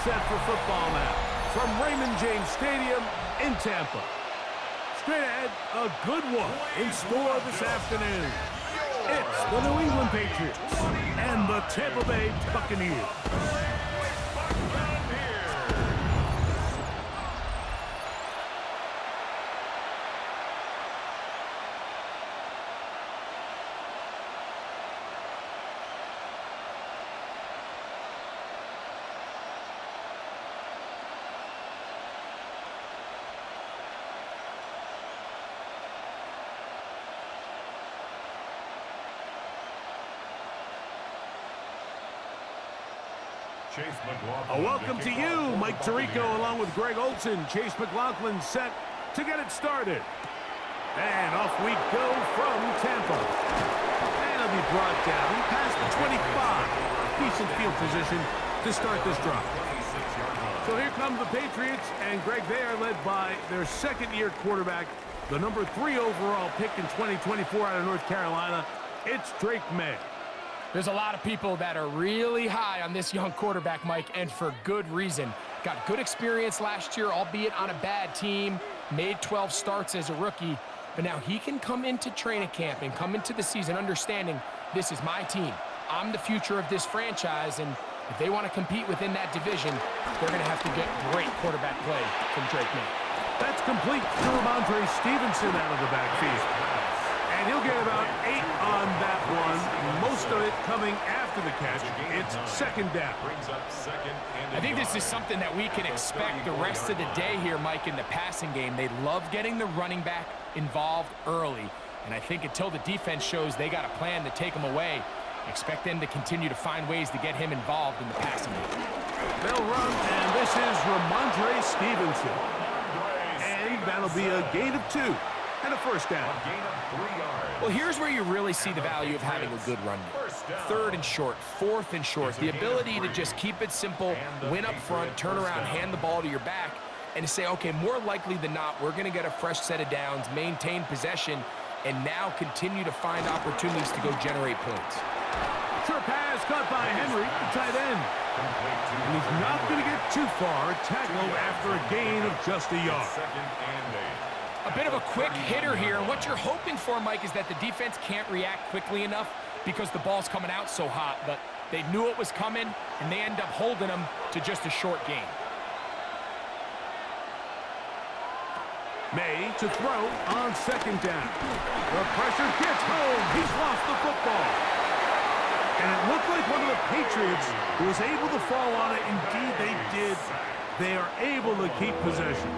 set for football now from Raymond James Stadium in Tampa. Straight ahead, a good one in store this afternoon. It's the New England Patriots and the Tampa Bay Buccaneers. A welcome to you, Mike Tirico, along with Greg Olson. Chase McLaughlin set to get it started. And off we go from Tampa. And it'll be brought down past the 25. Decent field position to start this drive. So here come the Patriots, and Greg, they are led by their second-year quarterback, the number 3 overall pick in 2024 out of North Carolina. It's Drake May. There's a lot of people that are really high on this young quarterback, Mike, and for good reason. Got good experience last year, albeit on a bad team. Made 12 starts as a rookie. But now he can come into training camp and come into the season understanding this is my team. I'm the future of this franchise, and if they want to compete within that division, they're going to have to get great quarterback play from Drake May. That's complete to Ramondre Stevenson out of the backfield. And he'll get about 8 on that one, most of it coming after the catch. It's second down. I think this is something that we can expect the rest of the day here, Mike, in the passing game. They love getting the running back involved early. And I think until the defense shows they got a plan to take him away, expect them to continue to find ways to get him involved in the passing game. They'll run, and this is Ramondre Stevenson. And that'll be a gain of 2. And a first down. A gain of 3 yards. Well, here's where you really see the value of having a good run game. 3rd and short, 4th and short. The ability to just keep it simple, win up front, turn around, hand the ball to your back, and to say, okay, more likely than not, we're going to get a fresh set of downs, maintain possession, and now continue to find opportunities to go generate points. Short pass caught by Henry, the tight end. And he's not going to get too far. Tackled after a gain of just a yard. A bit of a quick hitter here, and what you're hoping for, Mike, is that the defense can't react quickly enough because the ball's coming out so hot, but they knew it was coming, and they end up holding them to just a short gain. May to throw on second down. The pressure gets home. He's lost the football. And it looked like one of the Patriots was able to fall on it. Indeed, they did. They are able to keep possession.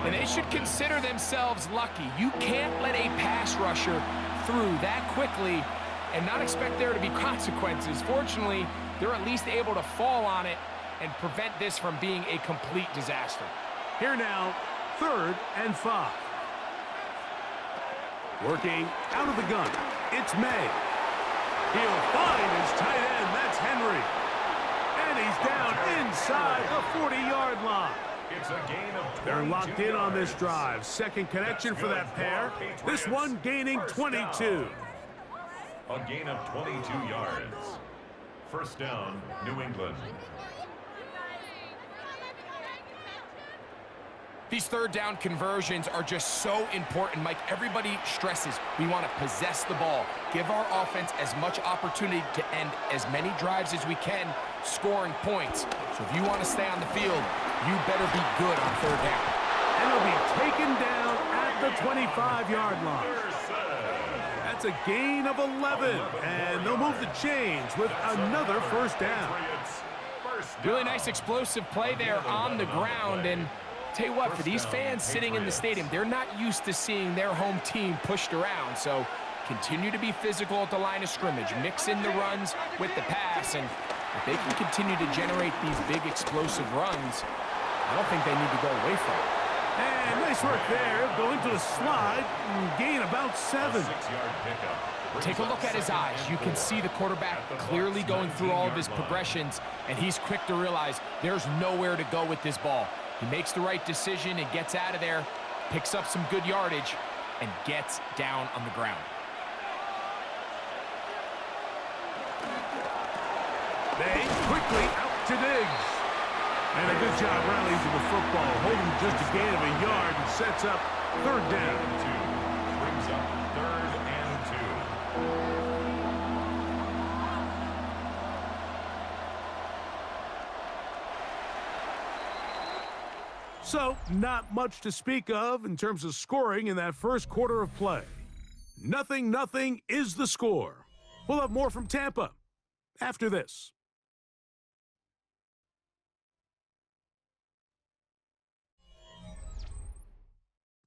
And they should consider themselves lucky. You can't let a pass rusher through that quickly and not expect there to be consequences. Fortunately, they're at least able to fall on it and prevent this from being a complete disaster. Here now, 3rd and 5. Working out of the gun, it's May. He'll find his tight end, that's Henry. And he's down inside the 40-yard line. It's a gain of 22. They're locked in on this drive. Second connection for that pair. This one gaining 22. A gain of 22 yards. First down, New England. These 3rd down conversions are just so important, Mike. Everybody stresses we want to possess the ball, give our offense as much opportunity to end as many drives as we can, scoring points. So if you want to stay on the field, you better be good on 3rd down. And he'll be taken down at the 25-yard line. That's a gain of 11, and they'll move the chains with another first down. Really nice explosive play there on the ground, and tell you what, for these fans sitting in the stadium, they're not used to seeing their home team pushed around, so continue to be physical at the line of scrimmage, mix in the runs with the pass, and if they can continue to generate these big explosive runs, I don't think they need to go away from it. And nice work there, going to a slide and gain about 7. Take a look at his eyes. You can see the quarterback clearly going through all of his progressions, and he's quick to realize there's nowhere to go with this ball. He makes the right decision and gets out of there, picks up some good yardage, and gets down on the ground. They quickly out to Diggs. And a good job rallying to the football, holding just a gain of a yard and sets up third down. Brings up 3rd and 2. So, not much to speak of in terms of scoring in that first quarter of play. 0-0 is the score. We'll have more from Tampa after this.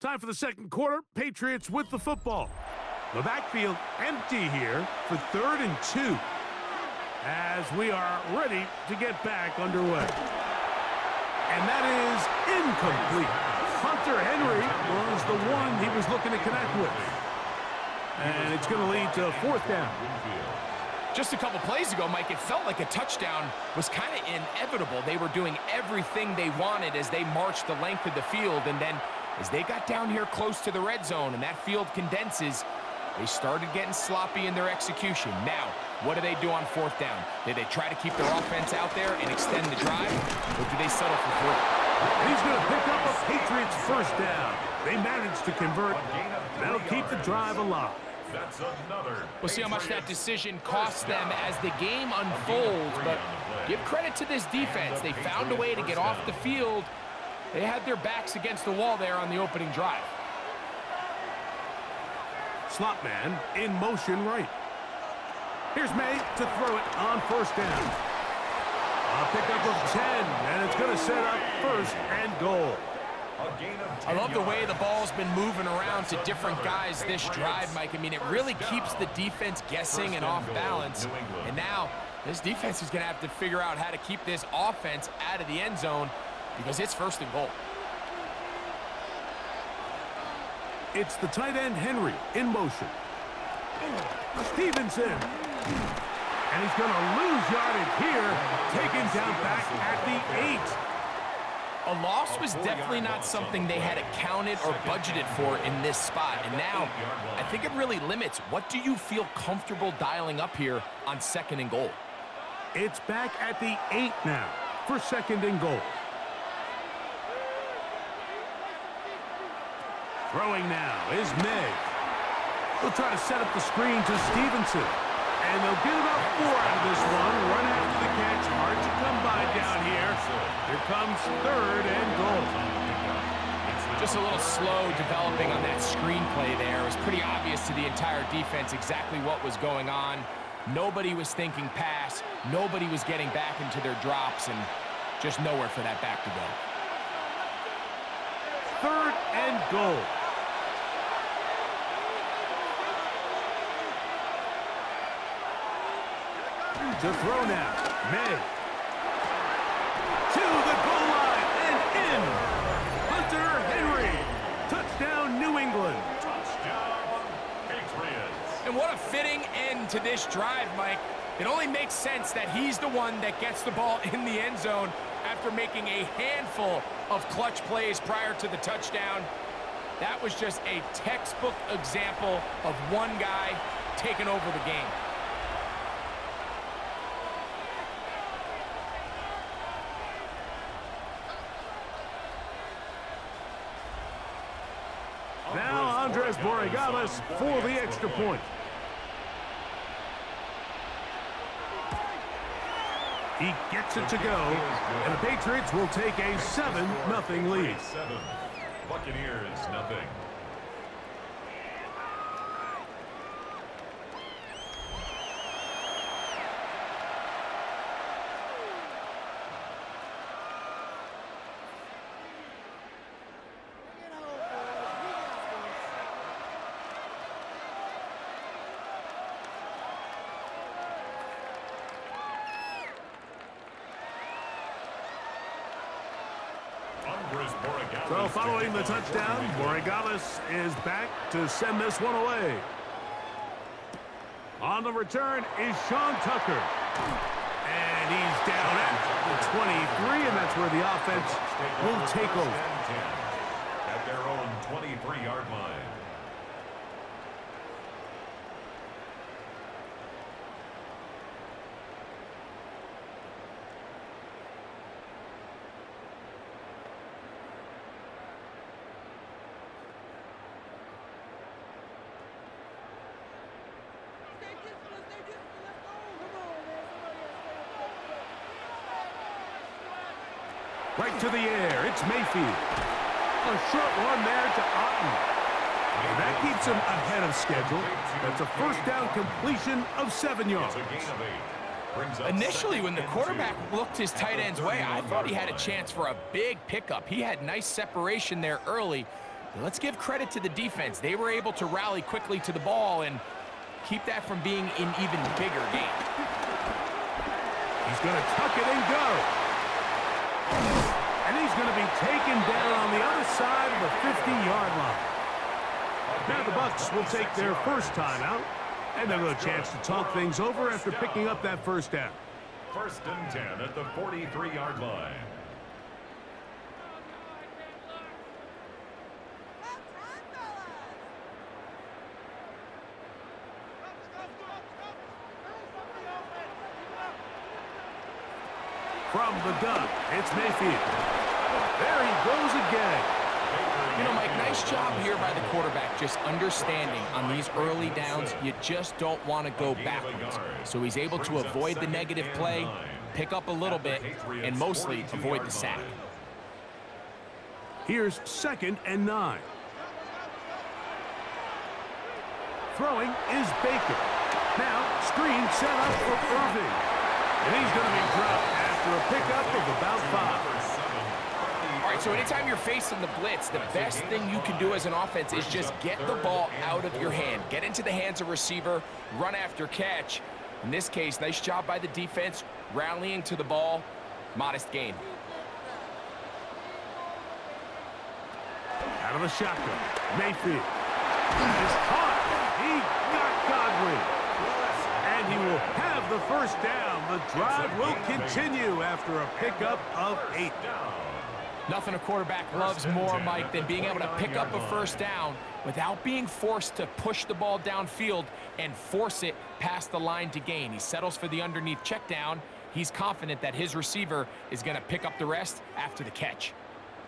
Time for the second quarter. Patriots with the football. The backfield empty here for 3rd and 2 as we are ready to get back underway. And that is incomplete. Hunter Henry was the one he was looking to connect with. And it's going to lead to 4th down. Just a couple plays ago, Mike, it felt like a touchdown was kind of inevitable. They were doing everything they wanted as they marched the length of the field, and then as they got down here close to the red zone and that field condenses, they started getting sloppy in their execution. Now, what do they do on 4th down? Do they try to keep their offense out there and extend the drive, or do they settle for 4th? And he's going to pick up a Patriots first down. They managed to convert. That'll keep the drive alive. That's another. We'll see how much that decision costs them as the game unfolds, but give credit to this defense. They found a way to get off the field. They had their backs against the wall there on the opening drive. Slot man in motion right. Here's May to throw it on 1st down. A pickup of 10, and it's going to set up 1st and goal. I love the way the ball's been moving around to different guys this drive, Mike. I mean, it really keeps the defense guessing and off balance. And now this defense is going to have to figure out how to keep this offense out of the end zone because it's 1st and goal. It's the tight end Henry in motion. Stevenson. And he's going to lose yardage here. Taken down back at the 8. A loss was definitely not something they had accounted or budgeted for in this spot. And now, I think it really limits. What do you feel comfortable dialing up here on 2nd and goal? It's back at the 8 now for 2nd and goal. Throwing now is May. They'll try to set up the screen to Stevenson. And they'll get about 4 out of this one. Run after the catch. Hard to come by down here. Here comes 3rd and goal. Just a little slow developing on that screenplay there. It was pretty obvious to the entire defense exactly what was going on. Nobody was thinking pass. Nobody was getting back into their drops, and just nowhere for that back to go. 3rd and goal. To throw now, May. To the goal line and in. Hunter Henry. Touchdown, New England. Touchdown, Patriots. And what a fitting end to this drive, Mike. It only makes sense that he's the one that gets the ball in the end zone after making a handful of clutch plays prior to the touchdown. That was just a textbook example of one guy taking over the game. Now Andres Borregales for the extra point. He gets it to go, and the Patriots will take a 7-0 lead. 7. Buccaneers, nothing. So following the touchdown, Borregales is back to send this one away. On the return is Sean Tucker. And he's down at the 23, and that's where the offense will take over. At their own 23-yard line. Right to the air. It's Mayfield. A short one there to Otten. And that keeps him ahead of schedule. That's a first down completion of 7 yards. Initially, when the quarterback looked his tight end's way, I thought he had a chance for a big pickup. He had nice separation there early. But let's give credit to the defense. They were able to rally quickly to the ball and keep that from being an even bigger game. He's going to tuck it and go. And he's going to be taken down on the other side of the 50-yard line. Now the Bucs will take their first timeout, and they'll have a chance to talk things over after picking up that first down. 1st and 10 at the 43-yard line. From the gun, it's Mayfield. There he goes again. You know, Mike, nice job here by the quarterback, just understanding on these early downs, you just don't want to go backwards. So he's able to avoid the negative play, pick up a little bit, and mostly avoid the sack. Here's 2nd and 9. Throwing is Baker. Now, screen set up for Irving. And he's going to be dropped after a pickup of about 5. All right, so anytime you're facing the blitz, the best thing you can do as an offense is just get the ball out of your hand. Get into the hands of receiver, run after catch. In this case, nice job by the defense, rallying to the ball. Modest gain. Out of the shotgun, Mayfield. Is caught. He got Godwin. And he will have the first down. The drive will continue after a pickup of 8. Nothing a quarterback loves more, Mike, than being able to pick up a first down without being forced to push the ball downfield and force it past the line to gain. He settles for the underneath check down. He's confident that his receiver is going to pick up the rest after the catch.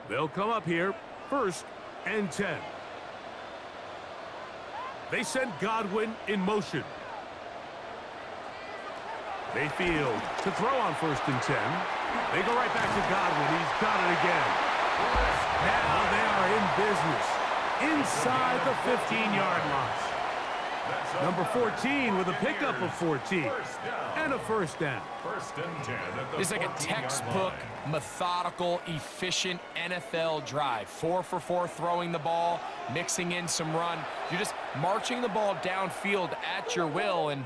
They'll come up here, 1st and 10. They send Godwin in motion. Mayfield to throw on 1st and 10. They go right back to Godwin. He's got it again. Now they are in business inside the 15-yard line. Number 14 with a pickup of 14 and a first down. 1st and 10 at the This is like a textbook, methodical, efficient NFL drive. 4 for 4 throwing the ball, mixing in some run. You're just marching the ball downfield at your will, and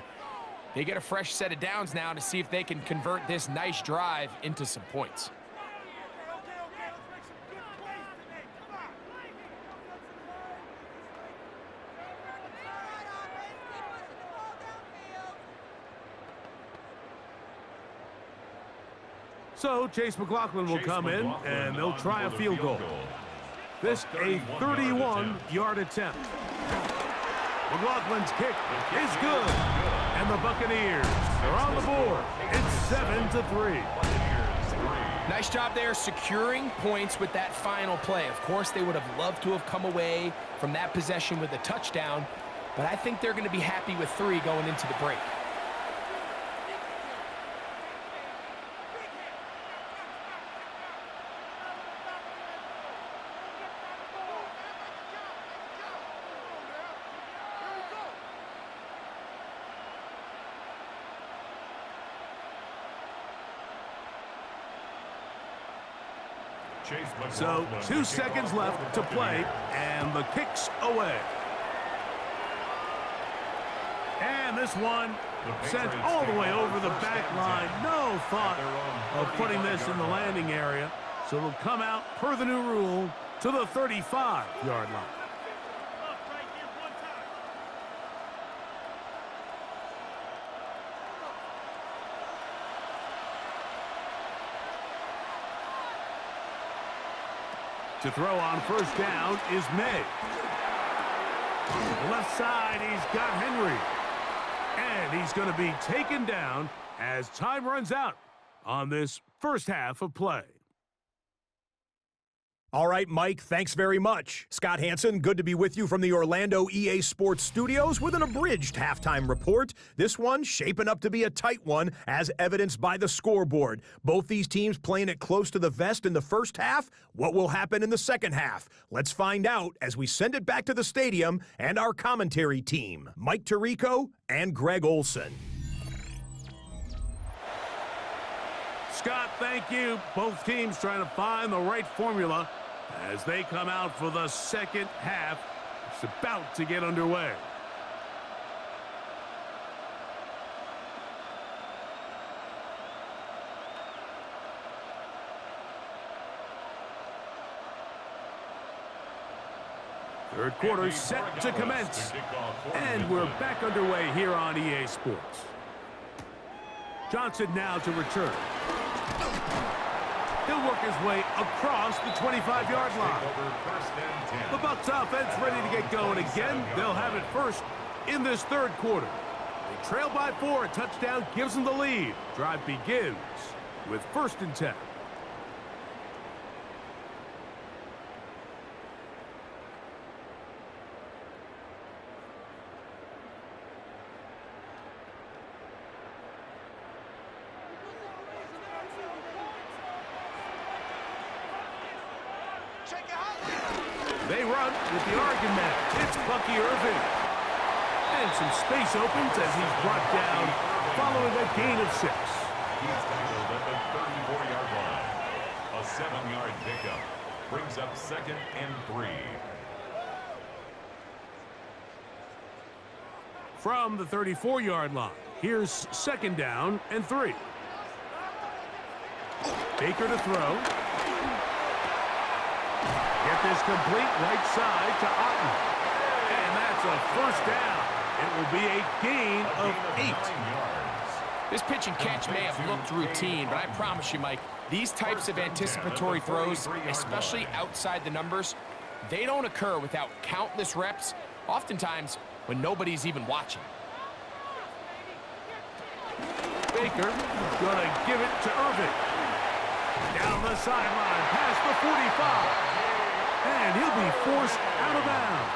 they get a fresh set of downs now to see if they can convert this nice drive into some points. So Chase McLaughlin will come in, and they'll try a field goal. This a 31-yard attempt. McLaughlin's kick is good. And the Buccaneers are on the board. It's 7-3. Nice job there securing points with that final play. Of course, they would have loved to have come away from that possession with a touchdown, but I think they're going to be happy with 3 going into the break. So 2 seconds left to play, and the kick's away. And this one sent all the way over the back line. No thought of putting this in the landing area. So it'll come out, per the new rule, to the 35-yard line. To throw on first down is May. To the left side, he's got Henry. And he's going to be taken down as time runs out on this first half of play. All right, Mike, thanks very much. Scott Hansen, good to be with you from the Orlando EA Sports Studios with an abridged halftime report. This one shaping up to be a tight one, as evidenced by the scoreboard. Both these teams playing it close to the vest in the first half. What will happen in the second half? Let's find out as we send it back to the stadium and our commentary team, Mike Tirico and Greg Olson. Scott, thank you. Both teams trying to find the right formula as they come out for the second half. It's about to get underway. Third quarter set to commence. And we're back underway here on EA Sports. Johnson now to return. He'll work his way across the 25-yard line. The Bucs offense ready to get going again. They'll have it first in this third quarter. They trail by 4. A touchdown gives them the lead. Drive begins with 1st and 10. They run with the Oregon man. It's Bucky Irving. And some space opens as he's brought down following a gain of 6. He's tackled at the 34-yard line. A 7-yard pickup brings up 2nd and 3. From the 34-yard line, here's 2nd down and 3. Baker to throw. Get this complete right side to Otten. And that's a 1st down. It will be a gain of 8. This pitch and catch may have looked routine, but I promise you, Mike, these types of anticipatory throws, especially outside the numbers, they don't occur without countless reps, oftentimes when nobody's even watching. Baker gonna give it to Irving. Down the sideline, past the 45. And he'll be forced out of bounds.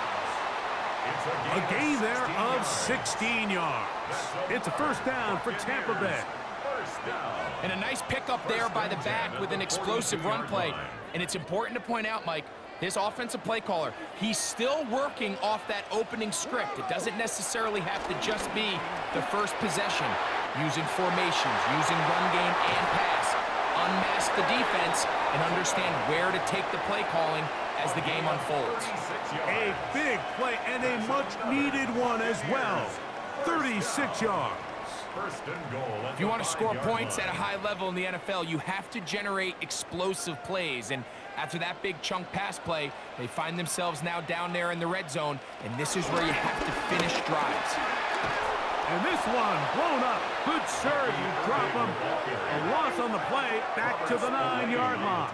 A gain there of 16 yards. It's a 1st down for Tampa Bay. And a nice pickup there by the back with an explosive run play. And it's important to point out, Mike, this offensive play caller, he's still working off that opening script. It doesn't necessarily have to just be the first possession. Using formations, using run game and pass. Unmask the defense and understand where to take the play calling as the game unfolds. A big play and a much-needed one as well. 36 yards. If you want to score points at a high level in the NFL, you have to generate explosive plays. And after that big chunk pass play, they find themselves now down there in the red zone, and this is where you have to finish drives. And this one blown up. Good serve. You drop him. A loss on the play. Back to the 9-yard line.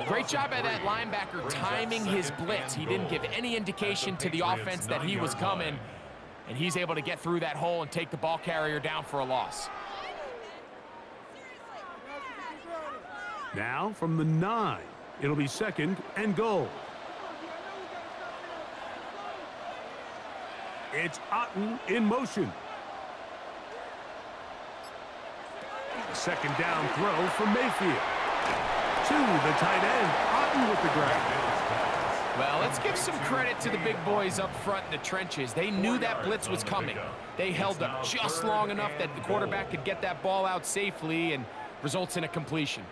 Great job by that linebacker timing his blitz. He didn't give any indication to the offense that he was coming, and he's able to get through that hole and take the ball carrier down for a loss. Now from the 9, it'll be 2nd and goal. It's Otten in motion. A 2nd down throw from Mayfield. To the tight end, Otten with the grab. Well, let's give some credit to the big boys up front in the trenches. They knew that blitz was coming. They held up just long enough that the quarterback could get that ball out safely and results in a completion.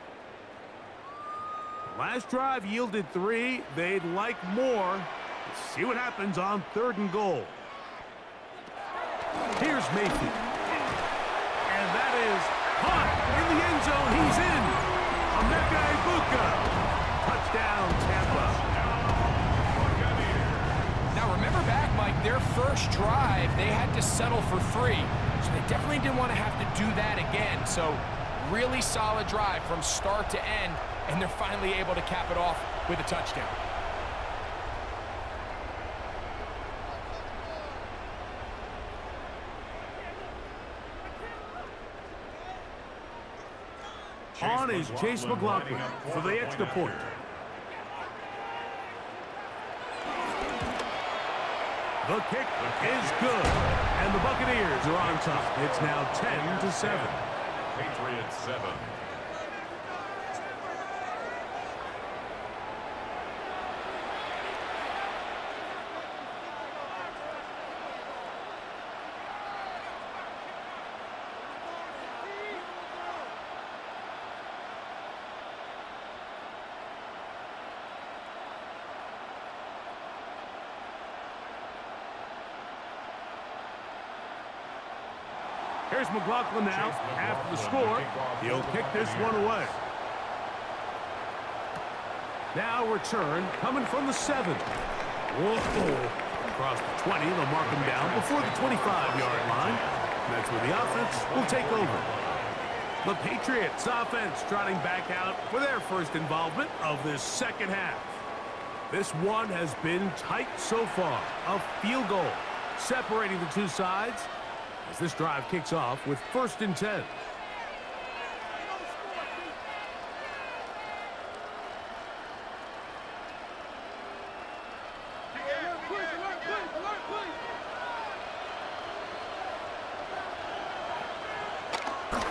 Last drive yielded 3. They'd like more. Let's see what happens on 3rd and goal. Here's Mayfield. And that is caught in the end zone. He's in. Emeka Egbuka. Touchdown, Tampa. Now remember back, Mike, their first drive, they had to settle for 3. So they definitely didn't want to have to do that again. So really solid drive from start to end, and they're finally able to cap it off with a touchdown. On is Chase McLaughlin for the extra point. The kick is good. And the Buccaneers are on top. It's now 10-7. Patriots 7. Here's McLaughlin now. After the score, he'll kick this one away. Now return coming from the 7. Whoa. Across the 20, they'll mark him down before the 25-yard line. That's where the offense will take over. The Patriots offense trotting back out for their first involvement of this second half. This one has been tight so far. A field goal separating the two sides as this drive kicks off with 1st and 10.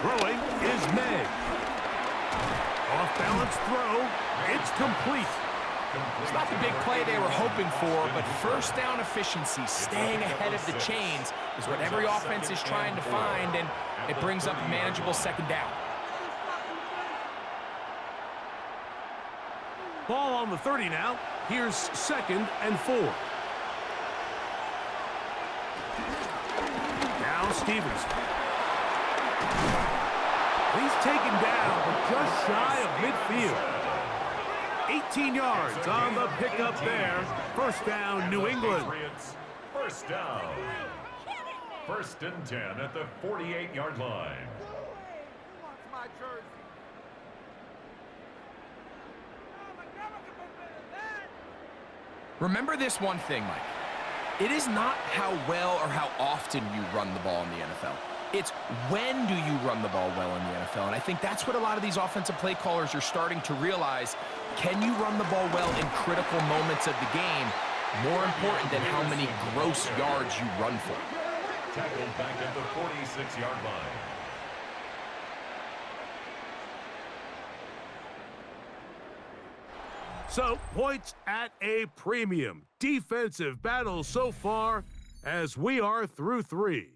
Throwing is May. Off-balance throw. It's complete. It's not the big play they were hoping for, but first down efficiency, staying ahead of the chains, is what every offense is trying to find, and it brings up a manageable second down. Ball on the 30 now. Here's 2nd and 4. Now Stevens. He's taken down, but just shy of midfield. 18 yards on the pickup there. First down, New England. First down. 1st and 10 at the 48-yard line. Remember this one thing, Mike. It is not how well or how often you run the ball in the NFL. It's when do you run the ball well in the NFL. And I think that's what a lot of these offensive play callers are starting to realize. Can you run the ball well in critical moments of the game? More important than how many gross yards you run for. Tackled back at the 46-yard line. So, points at a premium. Defensive battle so far as we are through 3.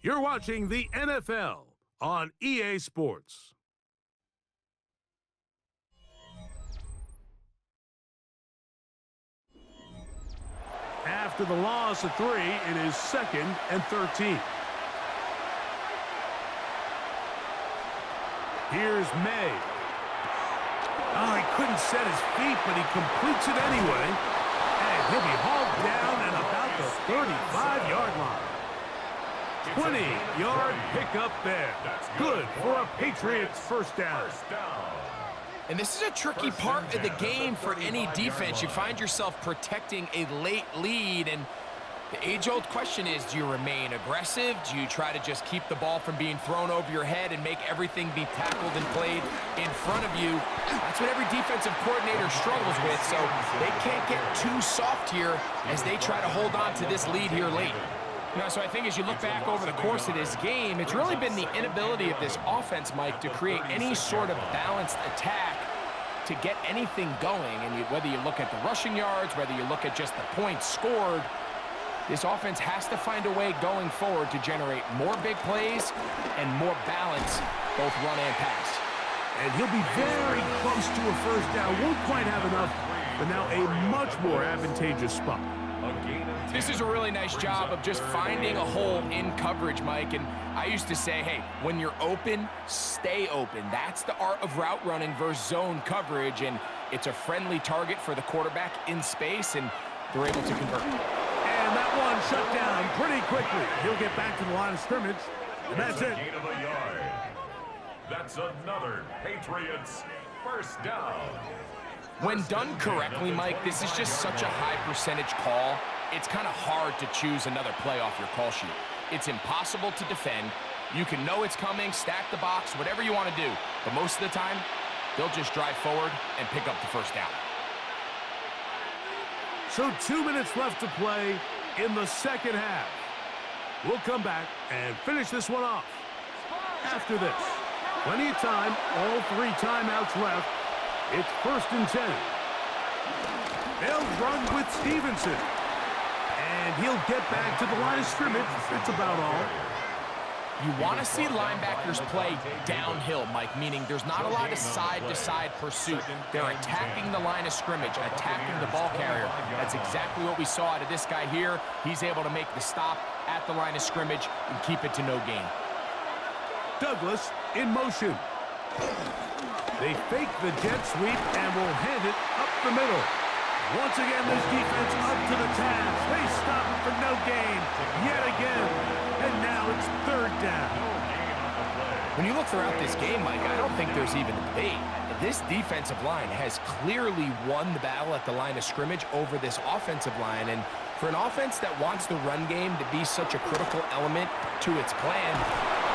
You're watching the NFL on EA Sports. After the loss of 3, it is 2nd and 13. Here's May. Oh, he couldn't set his feet, but he completes it anyway. And he'll be hauled down at about the 35-yard line. 20-yard pickup there. Good for a Patriots first down. And this is a tricky part of the game for any defense. You find yourself protecting a late lead, and the age-old question is, do you remain aggressive? Do you try to just keep the ball from being thrown over your head and make everything be tackled and played in front of you? That's what every defensive coordinator struggles with, so they can't get too soft here as they try to hold on to this lead here late. You know, so I think as you look back over the course of this game, it's really been the inability of this offense, Mike, to create any sort of balanced attack to get anything going. And whether you look at the rushing yards, whether you look at just the points scored, this offense has to find a way going forward to generate more big plays and more balance, both run and pass. And he'll be very close to a first down. Won't quite have enough, but now a much more advantageous spot. This is a really nice job of just finding a hole in coverage, Mike. And I used to say, hey, when you're open, stay open. That's the art of route running versus zone coverage. And it's a friendly target for the quarterback in space, and they're able to convert. And that one shut down pretty quickly. He'll get back to the line of scrimmage, and that's it. Gain of a yard. That's another Patriots first down. When done correctly, Mike, this is just such a high percentage call. It's kind of hard to choose another play off your call sheet. It's impossible to defend. You can know it's coming, stack the box, whatever you want to do. But most of the time, they'll just drive forward and pick up the first down. So 2 minutes left to play. in the second half. We'll come back and finish this one off. After this, plenty of time, all 3 timeouts left. It's 1st and 10. They'll run with Stevenson. And he'll get back to the line of scrimmage. That's about all. You want to see linebackers play downhill, Mike, meaning there's not a lot of side-to-side pursuit. They're attacking the line of scrimmage, attacking the ball carrier. That's exactly what we saw out of this guy here. He's able to make the stop at the line of scrimmage and keep it to no gain. Douglas in motion. They fake the jet sweep and will hand it up the middle. Once again, this defense up to the task. They stop it for no gain yet again. And now it's 3rd down. When you look throughout this game, Mike, I don't think there's even a debate. This defensive line has clearly won the battle at the line of scrimmage over this offensive line. And for an offense that wants the run game to be such a critical element to its plan,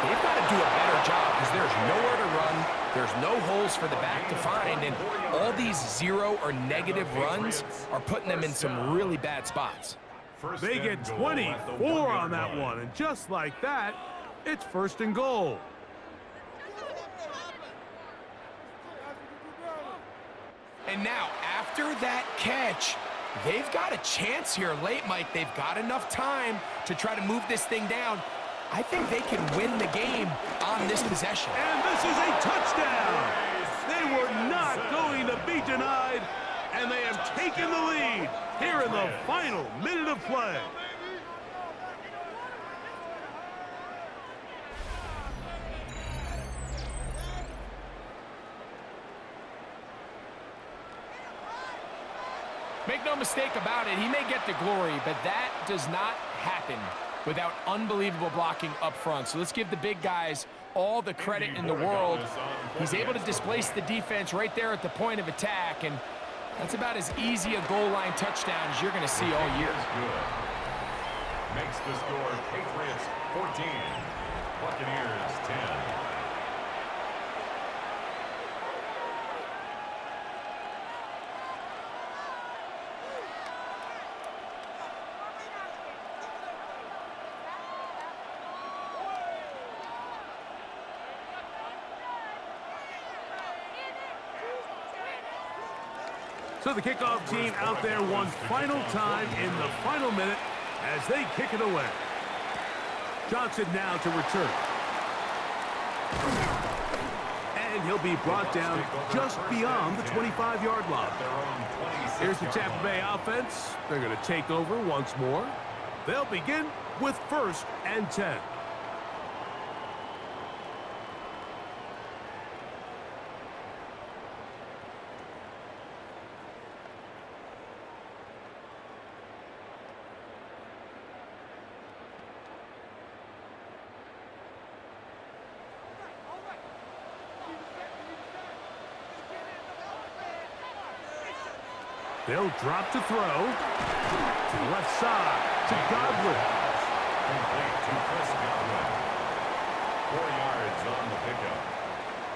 they've got to do a better job because there's nowhere to run. There's no holes for the back to find, and all these 0 or negative runs are putting them in some really bad spots. They get 24 on that one, and just like that, it's 1st and goal. And now, after that catch, they've got a chance here late, Mike. They've got enough time to try to move this thing down. I think they can win the game on this possession. And this is a touchdown. They were not going to be denied, and they have taken the lead here in the final minute of play. Make no mistake about it, he may get the glory, but that does not happen without unbelievable blocking up front. So let's give the big guys all the credit in the world. He's able to displace the defense right there at the point of attack, and that's about as easy a goal line touchdown as you're going to see all year. Makes the score Patriots 14, Buccaneers 10. So the kickoff team out there one final time in the final minute as they kick it away. Johnson now to return. And he'll be brought down just beyond the 25-yard line. Here's the Tampa Bay offense. They're going to take over once more. They'll begin with 1st and 10. They'll drop to throw. To the left side. To Godwin. Complete to Chris Godwin. 4 yards on the pickup.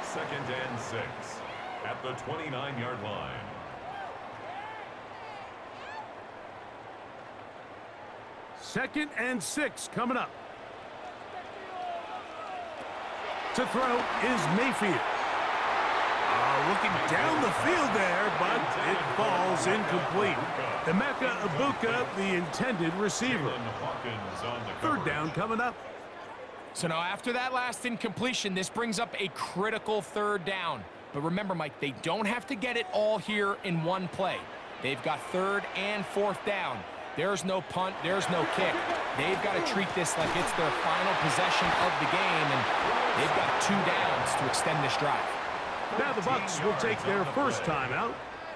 2nd and 6 at the 29-yard line. Second and 6 coming up. To throw is Mayfield. Looking down the field there, but it falls incomplete. Emeka Ibuka, the intended receiver. 3rd down coming up. So now after that last incompletion, this brings up a critical 3rd down. But remember, Mike, they don't have to get it all here in one play. They've got 3rd and 4th down. There's no punt, there's no kick. They've got to treat this like it's their final possession of the game, and they've got 2 downs to extend this drive. Now the Bucs will take their 1st timeout,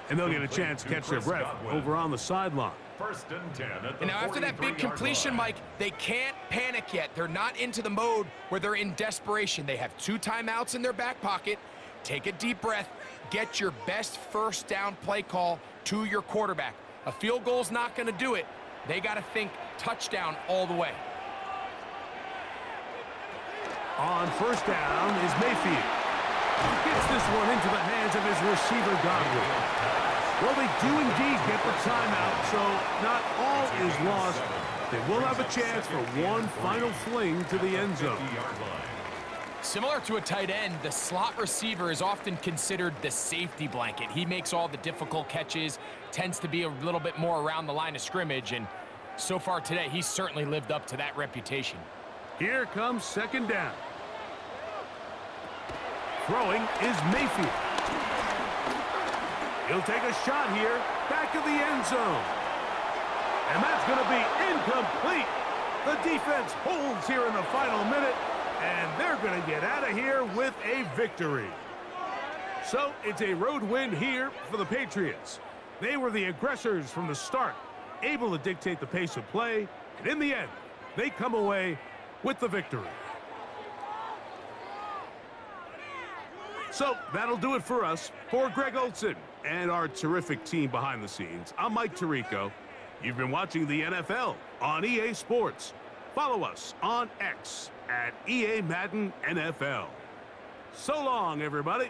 and they'll get a chance to catch their breath over on the sideline. 1st and 10 at the and now after that big completion, Mike, they can't panic yet. They're not into the mode where they're in desperation. They have 2 timeouts in their back pocket. Take a deep breath. Get your best 1st down play call to your quarterback. A field goal's not going to do it. They got to think touchdown all the way. On 1st down is Mayfield. Gets this one into the hands of his receiver, Godwin. Well, they do indeed get the timeout, so not all is lost. They will have a chance for one final fling to the end zone. 50-yard line. Similar to a tight end, the slot receiver is often considered the safety blanket. He makes all the difficult catches, tends to be a little bit more around the line of scrimmage, and so far today, he's certainly lived up to that reputation. Here comes second down. Throwing is Mayfield. He'll take a shot here, back of the end zone. And that's going to be incomplete. The defense holds here in the final minute, and they're going to get out of here with a victory. So it's a road win here for the Patriots. They were the aggressors from the start, able to dictate the pace of play, and in the end, they come away with the victory. So that'll do it for us. For Greg Olson and our terrific team behind the scenes, I'm Mike Tirico. You've been watching the NFL on EA Sports. Follow us on X at EA Madden NFL. So long, everybody.